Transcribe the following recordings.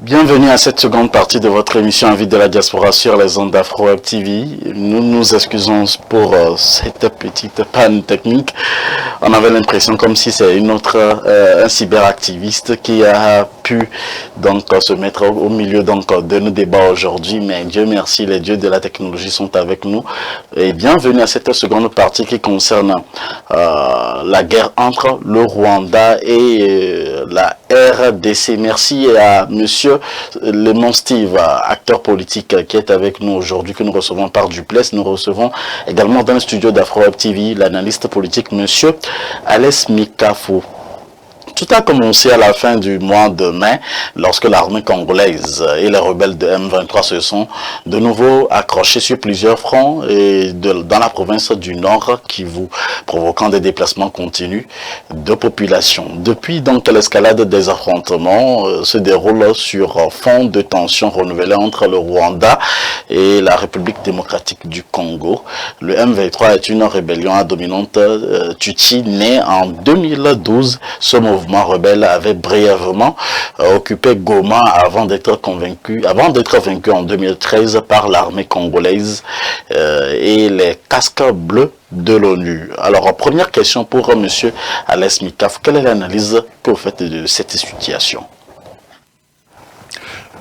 Bienvenue à cette seconde partie de votre émission Invite de la diaspora sur les ondes d'Afro Web TV. Nous nous excusons pour cette petite panne technique. On avait l'impression comme si c'est un cyberactiviste qui a pu donc se mettre au milieu de nos débats aujourd'hui. Mais Dieu merci, les dieux de la technologie sont avec nous. Et bienvenue à cette seconde partie qui concerne la guerre entre le Rwanda et la RDC. Merci à monsieur Lemon Steve, acteur politique qui est avec nous aujourd'hui, que nous recevons par Duplessis. Nous recevons également dans le studio d'Afro Web TV l'analyste politique monsieur Alès Mikafo. Tout a commencé à la fin du mois de mai, lorsque l'armée congolaise et les rebelles de M23 se sont de nouveau accrochés sur plusieurs fronts et dans la province du Nord, Kivu, provoquant des déplacements continus de population. Depuis donc, l'escalade des affrontements se déroule sur fond de tensions renouvelées entre le Rwanda et la République démocratique du Congo. Le M23 est une rébellion à dominante Tutsi née en 2012. Ce mouvement rebelle avait brièvement occupé Goma avant d'être vaincu en 2013 par l'armée congolaise et les casques bleus de l'ONU. Alors, première question pour monsieur Alès Mikaf. Quelle est l'analyse que vous faites de cette situation?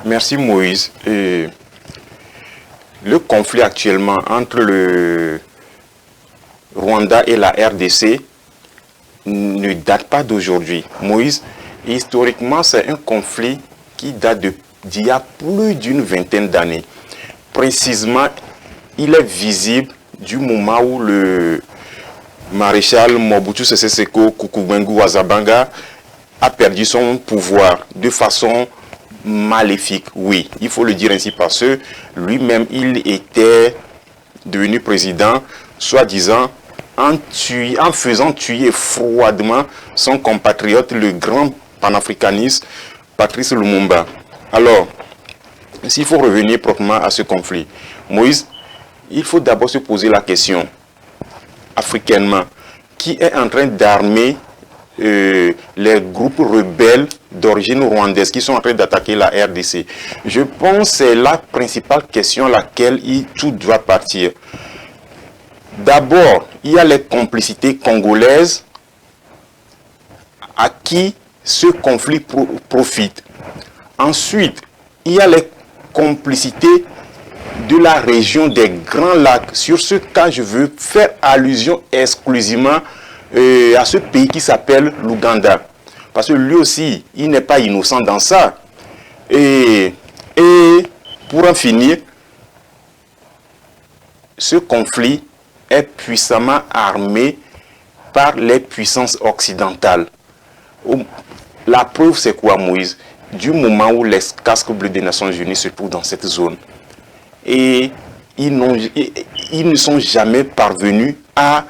Merci Moïse. Le conflit actuellement entre le Rwanda et la RDC ne date pas d'aujourd'hui. Moïse, historiquement, c'est un conflit qui date d'il y a plus d'une vingtaine d'années. Précisément, il est visible du moment où le maréchal Mobutu Sese Seko Kukubengu Wazabanga a perdu son pouvoir de façon maléfique. Oui, il faut le dire ainsi parce que lui-même, il était devenu président, soi-disant, en faisant tuer froidement son compatriote, le grand panafricaniste Patrice Lumumba. Alors, s'il faut revenir proprement à ce conflit, Moïse, il faut d'abord se poser la question, africainement, qui est en train d'armer les groupes rebelles d'origine rwandaise qui sont en train d'attaquer la RDC. Je pense que c'est la principale question à laquelle tout doit partir. D'abord, il y a les complicités congolaises à qui ce conflit profite. Ensuite, il y a les complicités de la région des Grands Lacs. Sur ce cas, je veux faire allusion exclusivement à ce pays qui s'appelle l'Ouganda. Parce que lui aussi, il n'est pas innocent dans ça. Et pour en finir, ce conflit est puissamment armé par les puissances occidentales. La preuve, c'est quoi, Moïse? Du moment où les casques bleus des Nations Unies se trouvent dans cette zone, et ils ne sont jamais parvenus à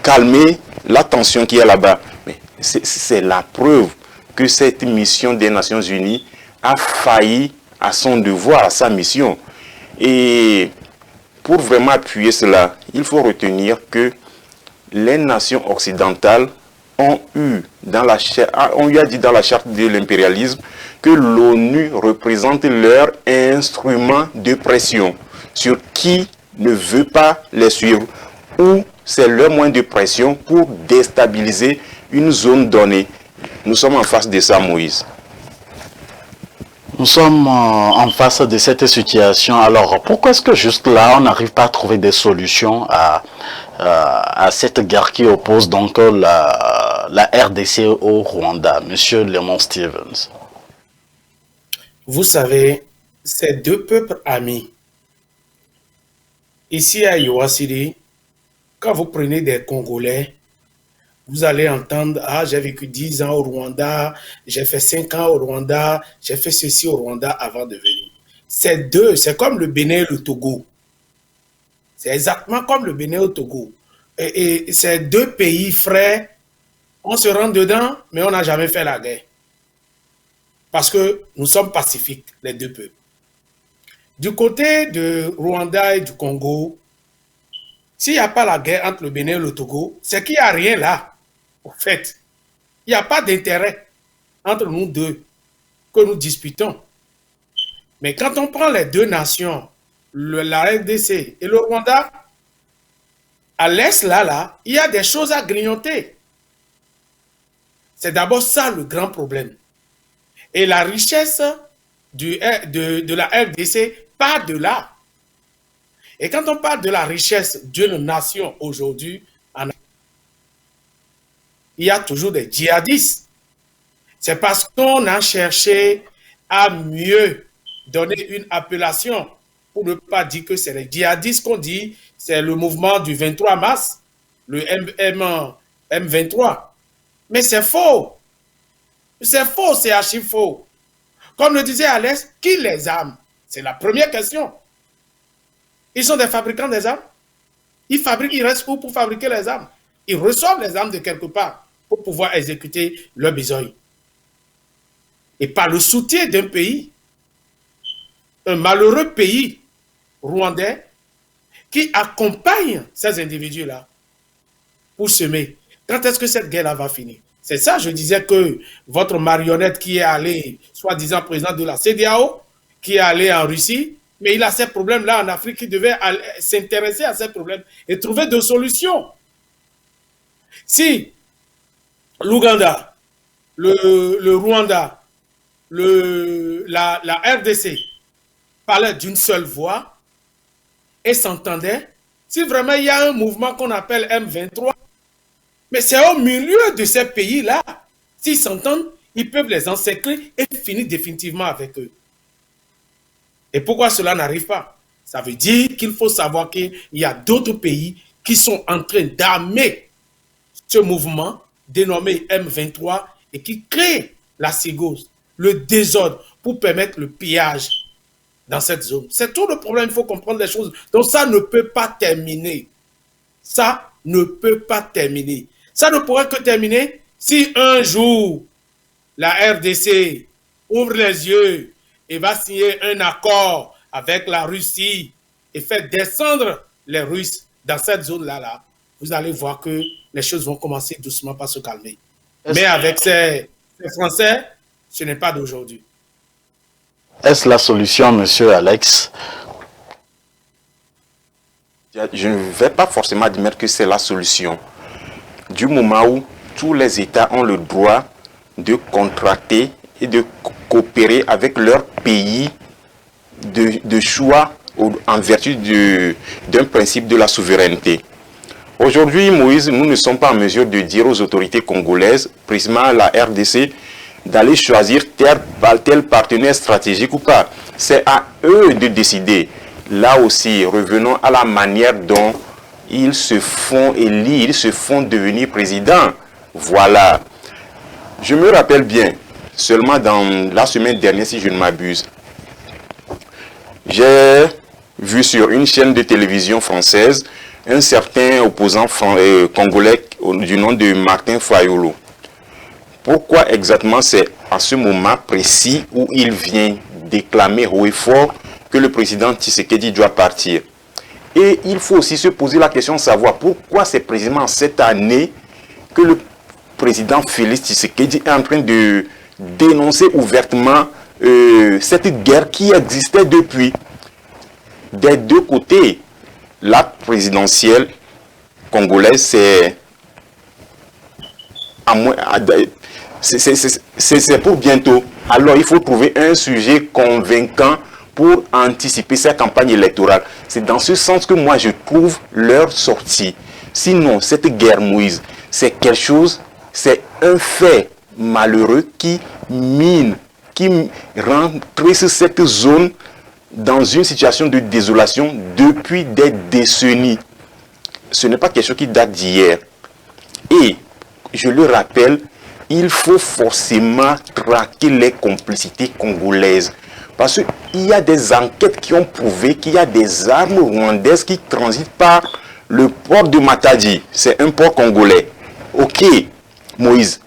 calmer la tension qui est là-bas. Mais c'est la preuve que cette mission des Nations Unies a failli à son devoir, à sa mission. Et pour vraiment appuyer cela, il faut retenir que les nations occidentales ont eu dit dans la charte de l'impérialisme que l'ONU représente leur instrument de pression sur qui ne veut pas les suivre, ou c'est leur moyen de pression pour déstabiliser une zone donnée. Nous sommes en face de ça, Moïse. Nous sommes en face de cette situation. Alors, pourquoi est-ce que juste là, on n'arrive pas à trouver des solutions à cette guerre qui oppose donc la RDC au Rwanda, monsieur Lemon Stevens? Vous savez, ces deux peuples amis, ici à Yowasiri, quand vous prenez des Congolais, vous allez entendre, ah, j'ai vécu 10 ans au Rwanda, j'ai fait 5 ans au Rwanda, j'ai fait ceci au Rwanda avant de venir. C'est comme le Bénin et le Togo. C'est exactement comme le Bénin et le Togo. Et ces deux pays frères, on se rend dedans, mais on n'a jamais fait la guerre. Parce que nous sommes pacifiques, les deux peuples. Du côté de Rwanda et du Congo, s'il n'y a pas la guerre entre le Bénin et le Togo, c'est qu'il n'y a rien là. En fait, il n'y a pas d'intérêt entre nous deux que nous disputons. Mais quand on prend les deux nations, la RDC et le Rwanda, à l'est, là, il y a des choses à grignoter. C'est d'abord ça le grand problème. Et la richesse de la RDC part de là. Et quand on parle de la richesse d'une nation aujourd'hui, il y a toujours des djihadistes. C'est parce qu'on a cherché à mieux donner une appellation pour ne pas dire que c'est les djihadistes qu'on dit, c'est le mouvement du 23 mars, le M23. Mais c'est faux. C'est faux, c'est archi faux. Comme le disait Alex, qui les arme? C'est la première question. Ils sont des fabricants des armes. Ils fabriquent, ils restent où pour fabriquer les armes? Ils reçoivent les armes de quelque part pour pouvoir exécuter leurs besoins. Et par le soutien d'un pays, un malheureux pays rwandais qui accompagne ces individus-là pour semer. Quand est-ce que cette guerre-là va finir? C'est ça, je disais que votre marionnette qui est allé, soi-disant président de la CEDEAO, qui est allé en Russie, mais il a ces problèmes-là en Afrique, qui devait s'intéresser à ces problèmes et trouver des solutions. Si l'Ouganda, le Rwanda, la RDC parlaient d'une seule voix et s'entendaient, si vraiment il y a un mouvement qu'on appelle M23, mais c'est au milieu de ces pays-là, s'ils s'entendent, ils peuvent les encercler et finir définitivement avec eux. Et pourquoi cela n'arrive pas? Ça veut dire qu'il faut savoir qu'il y a d'autres pays qui sont en train d'armer ce mouvement dénommé M23 et qui créent la psychose, le désordre pour permettre le pillage dans cette zone. C'est tout le problème, il faut comprendre les choses. Donc ça ne peut pas terminer. Ça ne peut pas terminer. Ça ne pourrait que terminer si un jour la RDC ouvre les yeux et va signer un accord avec la Russie et faire descendre les Russes dans cette zone-là. Vous allez voir que les choses vont commencer doucement par se calmer. Mais avec ces Français, ce n'est pas d'aujourd'hui. Est-ce la solution, monsieur Alex? Je ne vais pas forcément admettre que c'est la solution. Du moment où tous les États ont le droit de contracter et de coopérer avec leur pays de choix en vertu d'un principe de la souveraineté. Aujourd'hui, Moïse, nous ne sommes pas en mesure de dire aux autorités congolaises, précisément la RDC, d'aller choisir tel partenaire stratégique ou pas. C'est à eux de décider. Là aussi, revenons à la manière dont ils se font élire, ils se font devenir présidents. Voilà. Je me rappelle bien, seulement dans la semaine dernière, si je ne m'abuse, j'ai vu sur une chaîne de télévision française un certain opposant congolais du nom de Martin Fayulu. Pourquoi exactement c'est à ce moment précis où il vient déclamer haut et fort que le président Tshisekedi doit partir? Et il faut aussi se poser la question de savoir pourquoi c'est précisément cette année que le président Félix Tshisekedi est en train de dénoncer ouvertement cette guerre qui existait depuis. Des deux côtés, la présidentielle congolaise, c'est pour bientôt. Alors il faut trouver un sujet convaincant pour anticiper cette campagne électorale. C'est dans ce sens que moi je trouve leur sortie. Sinon, cette guerre, Moïse, c'est quelque chose, c'est un fait malheureux qui mine, qui rend triste cette zone dans une situation de désolation depuis des décennies. Ce n'est pas quelque chose qui date d'hier. Et, je le rappelle, il faut forcément traquer les complicités congolaises. Parce qu'il y a des enquêtes qui ont prouvé qu'il y a des armes rwandaises qui transitent par le port de Matadi. C'est un port congolais. Ok, Moïse.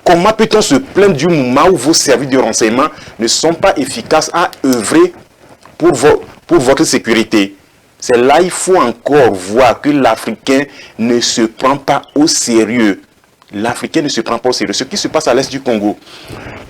Comment peut-on se plaindre du moment où vos services de renseignement ne sont pas efficaces à œuvrer pour votre sécurité? C'est là qu'il faut encore voir que l'Africain ne se prend pas au sérieux. l'Africain ne se prend pas au sérieux. Ce qui se passe à l'est du Congo,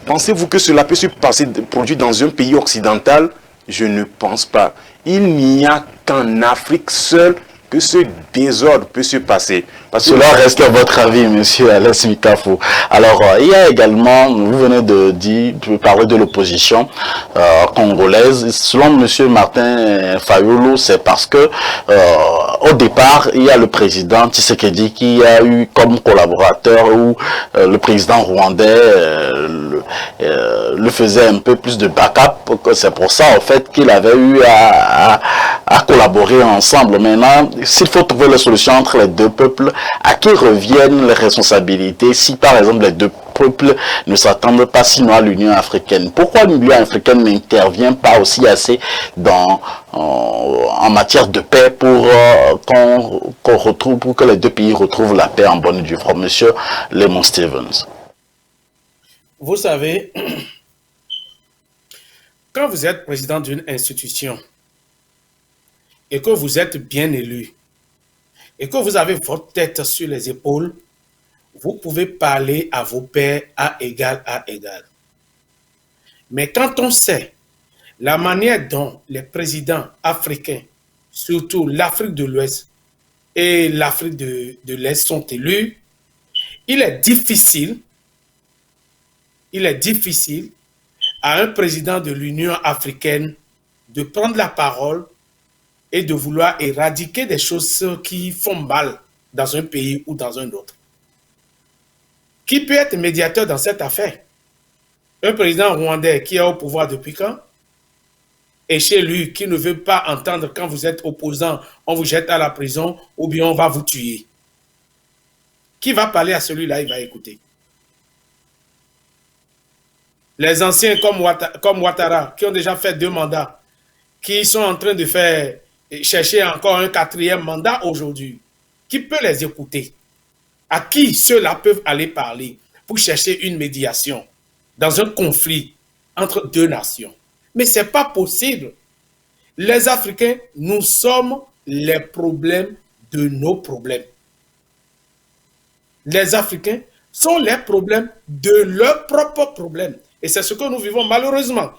pensez-vous que cela peut se passer, produit dans un pays occidental? Je ne pense pas. Il n'y a qu'en Afrique seule que ce désordre peut se passer. Parce que cela reste à votre avis, monsieur Alès Mikafo. Alors, il y a également, vous venez de parler de l'opposition congolaise. Selon monsieur Martin Fayulu, c'est parce que au départ, il y a le président Tshisekedi qui a eu comme collaborateur ou le président rwandais le faisait un peu plus de backup. C'est pour ça, en fait, qu'il avait eu à collaborer ensemble. Maintenant, s'il faut trouver la solution entre les deux peuples, à qui reviennent les responsabilités si, par exemple, les deux peuples ne s'attendent pas sinon à l'Union africaine? Pourquoi l'Union africaine n'intervient pas aussi assez en matière de paix pour qu'on retrouve, pour que les deux pays retrouvent la paix en bonne et due forme? Monsieur Lemon Stevens. Vous savez, quand vous êtes président d'une institution et que vous êtes bien élu et que vous avez votre tête sur les épaules, vous pouvez parler à vos pairs à égal à égal. Mais quand on sait la manière dont les présidents africains, surtout l'Afrique de l'Ouest et l'Afrique de l'Est sont élus, il est difficile à un président de l'Union africaine de prendre la parole et de vouloir éradiquer des choses qui font mal dans un pays ou dans un autre. Qui peut être médiateur dans cette affaire? Un président rwandais qui est au pouvoir depuis quand? Et chez lui, qui ne veut pas entendre quand vous êtes opposant, on vous jette à la prison ou bien on va vous tuer. Qui va parler à celui-là? Il va écouter. Les anciens comme Ouattara, qui ont déjà fait 2 mandats, qui sont en train de chercher encore un 4e mandat aujourd'hui, qui peut les écouter? À qui ceux-là peuvent aller parler pour chercher une médiation dans un conflit entre 2 nations? Mais ce n'est pas possible. Les Africains, nous sommes les problèmes de nos problèmes. Les Africains sont les problèmes de leurs propres problèmes. Et c'est ce que nous vivons malheureusement.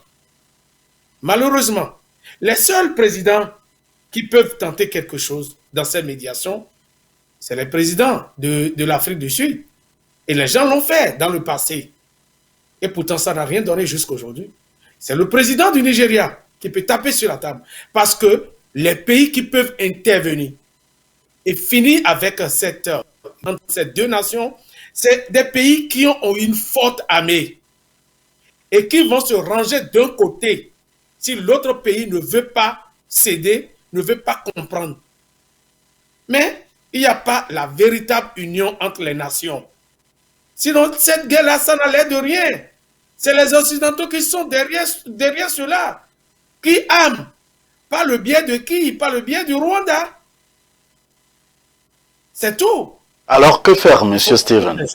Malheureusement, les seuls présidents qui peuvent tenter quelque chose dans cette médiation, c'est les présidents de l'Afrique du Sud. Et les gens l'ont fait dans le passé. Et pourtant, ça n'a rien donné jusqu'à aujourd'hui. C'est le président du Nigeria qui peut taper sur la table. Parce que les pays qui peuvent intervenir et finir avec ces 2 nations, c'est des pays qui ont une forte armée et qui vont se ranger d'un côté si l'autre pays ne veut pas céder, ne veut pas comprendre. Mais il n'y a pas la véritable union entre les nations. Sinon, cette guerre-là, ça n'allait de rien. C'est les Occidentaux qui sont derrière cela, qui aiment. Par le biais de qui? Par le biais du Rwanda. C'est tout. Alors, que faire, monsieur Steven?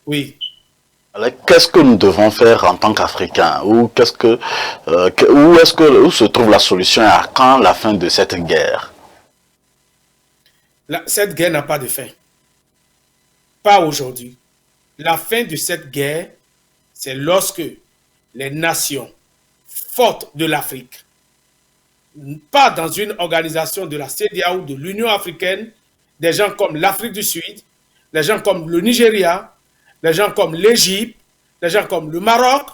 Oui. Qu'est-ce que nous devons faire en tant qu'Africains? Où se trouve la solution et à quand la fin de cette guerre? Cette guerre n'a pas de fin. Pas aujourd'hui. La fin de cette guerre, c'est lorsque les nations fortes de l'Afrique, pas dans une organisation de la CEDEAO ou de l'Union africaine, des gens comme l'Afrique du Sud, des gens comme le Nigeria, des gens comme l'Égypte, des gens comme le Maroc,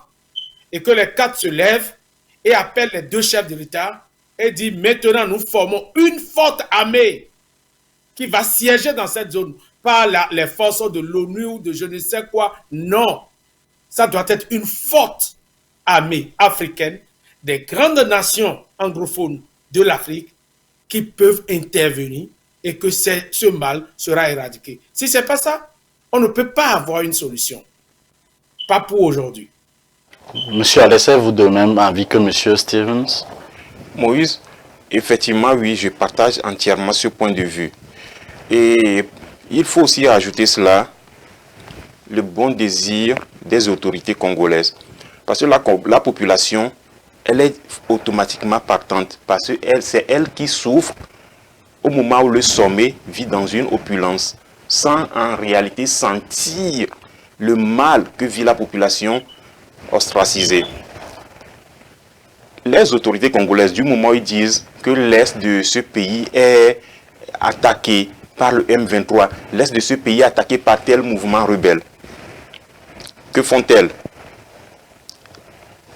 et que les 4 se lèvent et appellent les 2 chefs de l'État et disent maintenant nous formons une forte armée qui va siéger dans cette zone, pas les forces de l'ONU ou de je ne sais quoi. Non, ça doit être une forte armée africaine des grandes nations anglophones de l'Afrique qui peuvent intervenir et que ce mal sera éradiqué. Si ce n'est pas ça, on ne peut pas avoir une solution. Pas pour aujourd'hui. Monsieur Alès, vous de même avis que monsieur Stevens? Moïse, effectivement, oui, je partage entièrement ce point de vue. Et il faut aussi ajouter cela, le bon désir des autorités congolaises. Parce que la population, elle est automatiquement partante. Parce que c'est elle qui souffre au moment où le sommet vit dans une opulence. sans en réalité sentir le mal que vit la population ostracisée. Les autorités congolaises, du moment où ils disent que l'est de ce pays est attaqué par le M23, l'est de ce pays est attaqué par tel mouvement rebelle, que font-elles?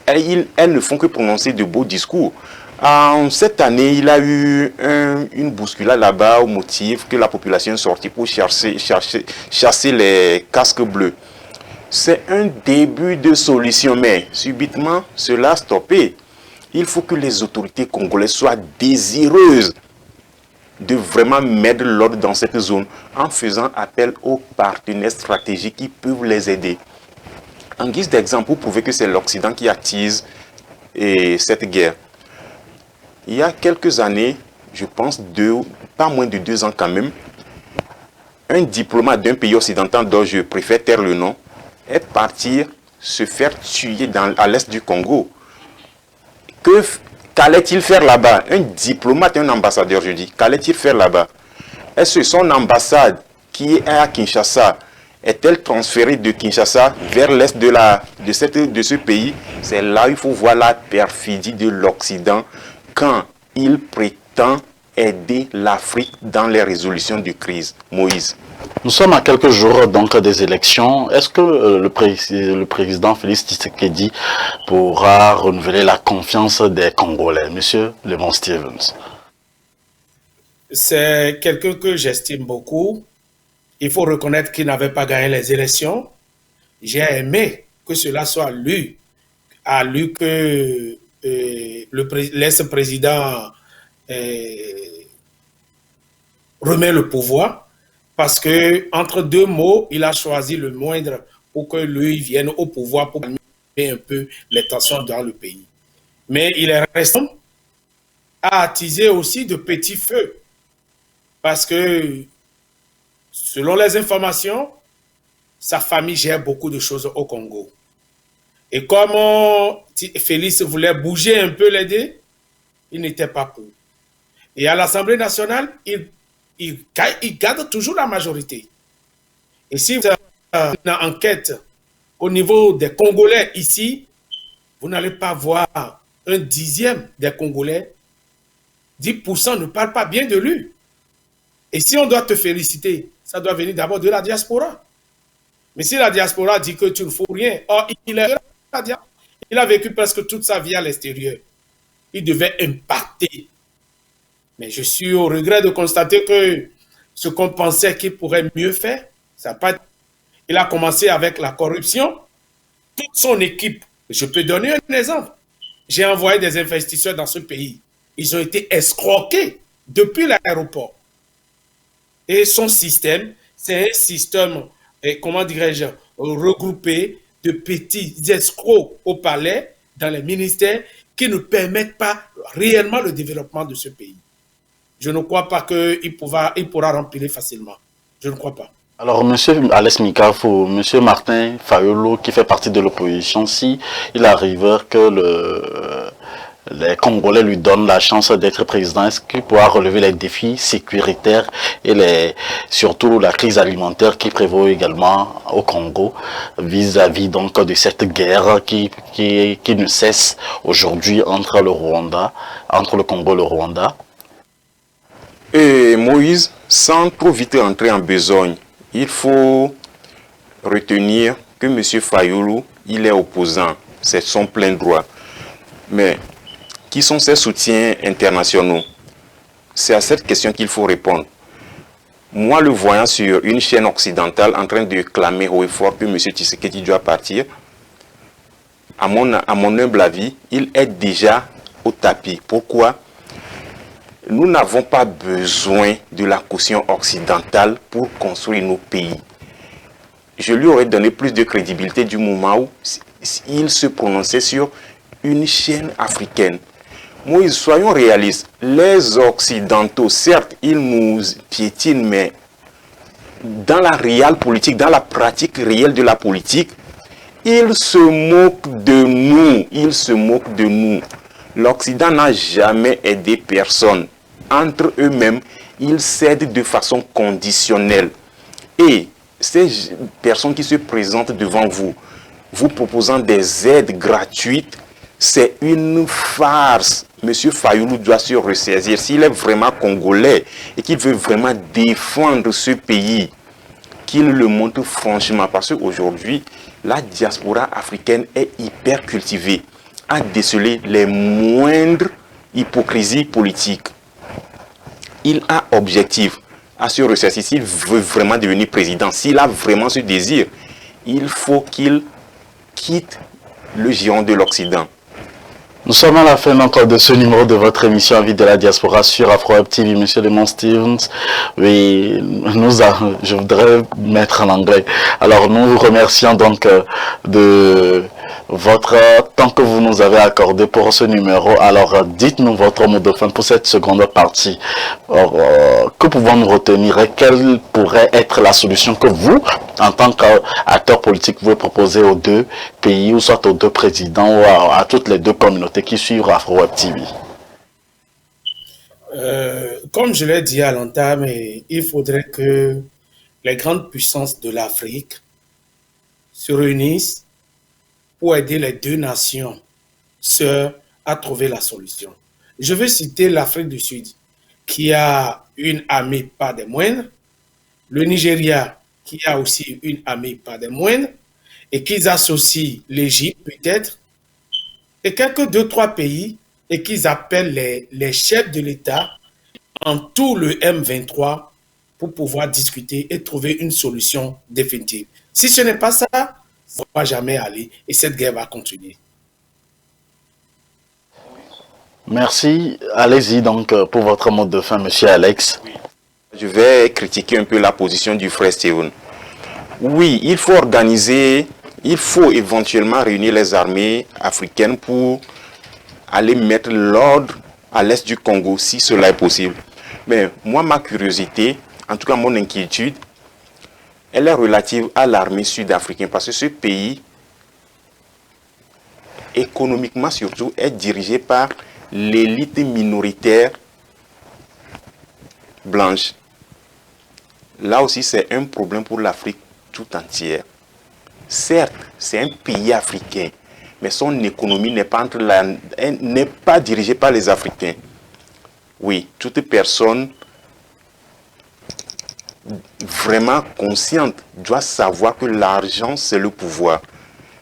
Elles ne font que prononcer de beaux discours. En cette année, il y a eu une bousculade là-bas au motif que la population est sortie pour chasser les casques bleus. C'est un début de solution, mais subitement, cela a stoppé. Il faut que les autorités congolaises soient désireuses de vraiment mettre l'ordre dans cette zone en faisant appel aux partenaires stratégiques qui peuvent les aider. En guise d'exemple, pour prouver que c'est l'Occident qui attise cette guerre. Il y a quelques années, je pense pas moins de 2 ans quand même, un diplomate d'un pays occidental dont je préfère taire le nom, est parti se faire tuer à l'est du Congo. Qu'allait-il faire là-bas? Un diplomate, un ambassadeur, je dis. Qu'allait-il faire là-bas? Est-ce que son ambassade qui est à Kinshasa est-elle transférée de Kinshasa vers l'est de ce pays? C'est là où il faut voir la perfidie de l'Occident quand il prétend aider l'Afrique dans les résolutions de crise. Moïse. Nous sommes à quelques jours donc des élections. Est-ce que le président Félix Tshisekedi pourra renouveler la confiance des Congolais? Monsieur Lemon Stevens. C'est quelqu'un que j'estime beaucoup. Il faut reconnaître qu'il n'avait pas gagné les élections. J'ai aimé que cela soit lui que l'ex-président remet le pouvoir, parce que entre 2 mots, il a choisi le moindre pour que lui vienne au pouvoir pour calmer un peu les tensions dans le pays. Mais il est resté à attiser aussi de petits feux, parce que selon les informations, sa famille gère beaucoup de choses au Congo. Et comme Félix voulait bouger un peu les dés, il n'était pas pour. Et à l'Assemblée nationale, il garde toujours la majorité. Et si vous avez une enquête au niveau des Congolais ici, vous n'allez pas voir un dixième des Congolais. 10% ne parlent pas bien de lui. Et si on doit te féliciter, ça doit venir d'abord de la diaspora. Mais si la diaspora dit que tu ne fous rien, il a vécu presque toute sa vie à l'extérieur. Il devait impacter. Mais je suis au regret de constater que ce qu'on pensait qu'il pourrait mieux faire, ça n'a pas été. Il a commencé avec la corruption. Toute son équipe, je peux donner un exemple. J'ai envoyé des investisseurs dans ce pays. Ils ont été escroqués depuis l'aéroport. Et son système, c'est un système, comment dirais-je, regroupé de petits escrocs au palais, dans les ministères, qui ne permettent pas réellement le développement de ce pays. Je ne crois pas qu'il pourra remplir facilement. Je ne crois pas. Alors, M. Alex Mikafo, M. Martin Fayolo, qui fait partie de l'opposition, si il arrive que les Congolais lui donnent la chance d'être président, est-ce qu'il pourra relever les défis sécuritaires et surtout la crise alimentaire qui prévaut également au Congo vis-à-vis donc de cette guerre qui ne cesse aujourd'hui entre le Congo et le Rwanda? Et Moïse, sans trop vite entrer en besogne, il faut retenir que M. Fayulu, il est opposant, c'est son plein droit. Mais qui sont ses soutiens internationaux? C'est à cette question qu'il faut répondre. Moi, le voyant sur une chaîne occidentale en train de clamer haut et fort que M. Tshisekedi doit partir, à mon humble avis, il est déjà au tapis. Pourquoi? Nous n'avons pas besoin de la caution occidentale pour construire nos pays. Je lui aurais donné plus de crédibilité du moment où il se prononçait sur une chaîne africaine. Moïse, soyons réalistes. Les Occidentaux, certes, ils nous piétinent, mais dans la réelle politique, dans la pratique réelle de la politique, ils se moquent de nous. Ils se moquent de nous. L'Occident n'a jamais aidé personne. Entre eux-mêmes, ils cèdent de façon conditionnelle. Et ces personnes qui se présentent devant vous, vous proposant des aides gratuites, c'est une farce. Monsieur Fayulu doit se ressaisir. S'il est vraiment congolais et qu'il veut vraiment défendre ce pays, qu'il le montre franchement. Parce qu'aujourd'hui, la diaspora africaine est hyper cultivée à déceler les moindres hypocrisies politiques. Il a objectif à se ressaisir. S'il veut vraiment devenir président, s'il a vraiment ce désir, il faut qu'il quitte le giron de l'Occident. Nous sommes à la fin encore de ce numéro de votre émission Avis de la diaspora sur AfroWeb TV, Monsieur Lemon Stevens. Oui, je voudrais mettre en anglais. Alors, nous vous remercions donc de votre temps que vous nous avez accordé pour ce numéro. Alors, dites-nous votre mot de fin pour cette seconde partie. Que pouvons-nous retenir et quelle pourrait être la solution que vous, en tant qu'acteur politique, vous proposez aux deux pays, ou soit aux deux présidents, ou à toutes les deux communautés qui suivent AfroWeb TV? Comme je l'ai dit à l'entame, il faudrait que les grandes puissances de l'Afrique se réunissent pour aider les deux nations sœurs à trouver la solution. Je veux citer l'Afrique du Sud, qui a une armée pas des moindres, le Nigeria, qui a aussi une armée pas des moindres, et qu'ils associent l'Égypte peut-être, et quelques 2-3 pays, et qu'ils appellent les chefs de l'État en tout le M23 pour pouvoir discuter et trouver une solution définitive. Si ce n'est pas ça, ça ne va jamais aller et cette guerre va continuer. Merci. Allez-y donc pour votre mot de fin, Monsieur Alex. Je vais critiquer un peu la position du frère Steven. Oui, il faut organiser, il faut éventuellement réunir les armées africaines pour aller mettre l'ordre à l'est du Congo, si cela est possible. Mais moi, ma curiosité, en tout cas mon inquiétude, elle est relative à l'armée sud-africaine, parce que ce pays, économiquement surtout, est dirigé par l'élite minoritaire blanche. Là aussi, c'est un problème pour l'Afrique tout entière. Certes, c'est un pays africain, mais son économie n'est pas dirigée par les Africains. Oui, toute personne vraiment consciente doit savoir que l'argent, c'est le pouvoir.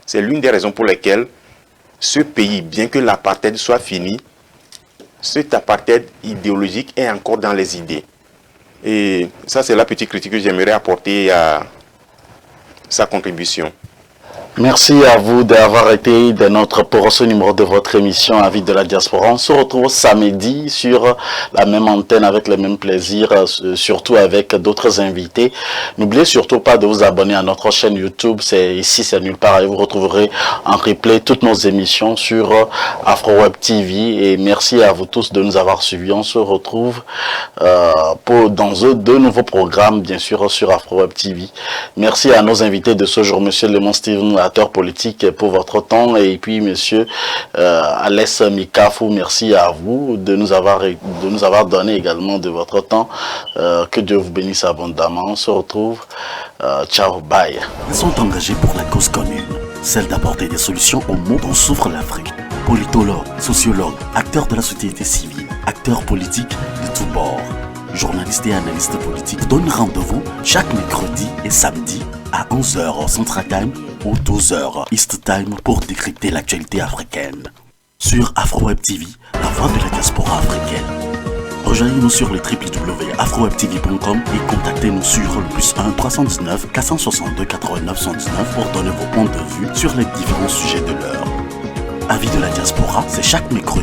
C'est l'une des raisons pour lesquelles ce pays, bien que l'apartheid soit fini, cet apartheid idéologique est encore dans les idées. Et ça, c'est la petite critique que j'aimerais apporter à sa contribution. Merci à vous d'avoir été de notre pour ce numéro de votre émission Avis de la diaspora. On se retrouve samedi sur la même antenne avec le même plaisir, surtout avec d'autres invités. N'oubliez surtout pas de vous abonner à notre chaîne YouTube, c'est ici, c'est nulle part, et vous retrouverez en replay toutes nos émissions sur AfroWeb TV. Et merci à vous tous de nous avoir suivis. On se retrouve dans deux nouveaux programmes, bien sûr, sur AfroWeb TV. Merci à nos invités de ce jour, Monsieur Lemon Steven, acteur politique, pour votre temps, et puis Monsieur Alès Mikafou, merci à vous de nous avoir donné également de votre temps. Que Dieu vous bénisse abondamment. On se retrouve. Ciao, bye. Ils sont engagés pour la cause commune, celle d'apporter des solutions au maux dont souffre l'Afrique. Politologues, sociologues, acteurs de la société civile, acteurs politiques de tous bords, journalistes et analystes politiques donnent rendez-vous chaque mercredi et samedi à 11h Central Time ou 12h East Time pour décrypter l'actualité africaine. Sur AfroWeb TV, la voix de la diaspora africaine. Rejoignez-nous sur le www.afrowebtv.com et contactez-nous sur le +1 319 462 89 119 pour donner vos points de vue sur les différents sujets de l'heure. Avis de la diaspora, c'est chaque mercredi